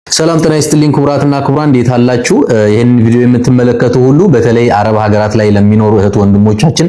ሰላም ጤና ይስጥልኝ ክቡራትና ክቡራን እንዴት አላችሁ? ይሄን ቪዲዮ የምትመለከቱ ሁሉ በተለይ አረብ ሀገራት ላይ ለሚኖሩ እህት ወንድሞቻችን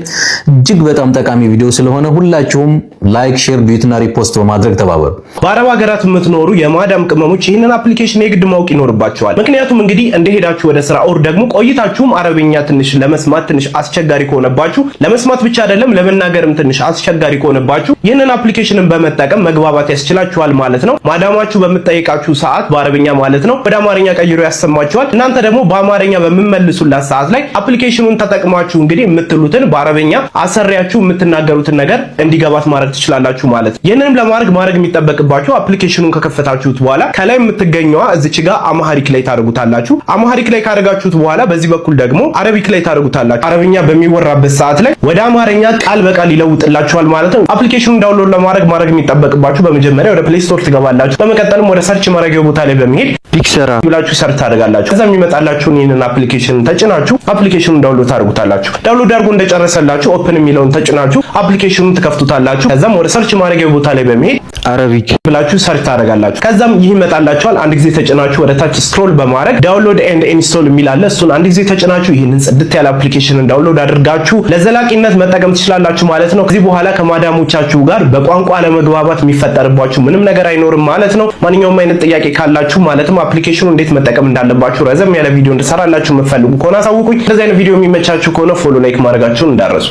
እጅግ በጣም ጠቃሚ ቪዲዮ ስለሆነ ሁላችሁም ላይክ፣ ሼር፣ ዲዩትና ሪፖስት በማድረግ ተባበሩ። በአረብ ሀገራት የምትኖሩ የማዳም ቅመሞች ይህንን አፕሊኬሽን የግድ ማወቅ ይኖርባችኋል። ምክንያቱም እንግዲህ እንደሄዳችሁ ወደ ስራ ኦር ደግሞ ቆይታችሁም አረብኛ ትንሽ ለመስማት ትንሽ አስቸጋሪ ከሆነባችሁ፣ ለመስማት ብቻ አይደለም ለመናገርም ትንሽ አስቸጋሪ ከሆነባችሁ ይህንን አፕሊኬሽንን በመጠቀም መግባባት ያስችላችኋል ማለት ነው። ማዳማችሁ በምትጠይቃችሁ ሰዓት በአረብኛ ማለት ነው ወደ አማርኛ ቀይሮ ያሰማችኋል። እናንተ ደግሞ በአማርኛ በመመልሱላት ሰዓት ላይ አፕሊኬሽኑን ተጠቅማችሁ እንግዲህ የምትሉትን በአረብኛ አሰሪያችሁ የምትናገሩትን ነገር እንዲገባት ማድረግ ትችላላችሁ ማለት ነው። ይህንንም ለማድረግ የሚጠበቅባችሁ አፕሊኬሽኑን ከከፈታችሁት በኋላ ከላይ የምትገኘዋ እዚች ጋር አማሃሪክ ላይ ታደርጉታላችሁ። አማሃሪክ ላይ ካደረጋችሁት በኋላ በዚህ በኩል ደግሞ አረቢክ ላይ ታደርጉታላችሁ። አረብኛ በሚወራበት ሰዓት ላይ ወደ አማርኛ ቃል በቃል ይለውጥላችኋል ማለት ነው። አፕሊኬሽኑን ዳውንሎድ ለማድረግ የሚጠበቅባችሁ በመጀመሪያ ወደ ፕሌይ ስቶር ትገባላችሁ። በመቀጠልም ወደ ሰርች ማድረጊያው ቦታ ላይ በመሄድ ፒክቸራ ብላችሁ ሰርች ታደርጋላችሁ። ከዛ የሚመጣላችሁን ይሄንን አፕሊኬሽን ተጭናችሁ አፕሊኬሽኑን ዳውንሎድ ታደርጉታላችሁ። ዳውንሎድ አድርጎ እንደጨረሰላችሁ ኦፕን የሚለውን ተጭናችሁ አፕሊኬሽኑን ትከፍቱታላችሁ። ከዛም ወደ ሰርች ማድረጊያው ቦታ ላይ በመሄድ አረቢክ ብላችሁ ሰርች ታደርጋላችሁ። ከዛም ይህ ይመጣላችኋል። አንድ ጊዜ ተጭናችሁ ወደ ታች ስክሮል በማድረግ ዳውንሎድ ኤንድ ኢንስቶል የሚል አለ። እሱን አንድ ጊዜ ተጭናችሁ ይህንን ጽድት ያለ አፕሊኬሽንን ዳውንሎድ አድርጋችሁ ለዘላቂነት መጠቀም ትችላላችሁ ማለት ነው። ከዚህ በኋላ ከማዳሞቻችሁ ጋር በቋንቋ ለመግባባት የሚፈጠርባችሁ ምንም ነገር አይኖርም ማለት ነው። ማንኛውም አይነት ጥያቄ ካላችሁ ማለትም አፕሊኬሽኑ እንዴት መጠቀም እንዳለባችሁ ረዘም ያለ ቪዲዮ እንድሰራላችሁ የምትፈልጉ ከሆነ አሳውቁኝ። እንደዚህ አይነት ቪዲዮ የሚመቻችሁ ከሆነ ፎሎ ላይክ ማድረጋችሁን እንዳትረሱ።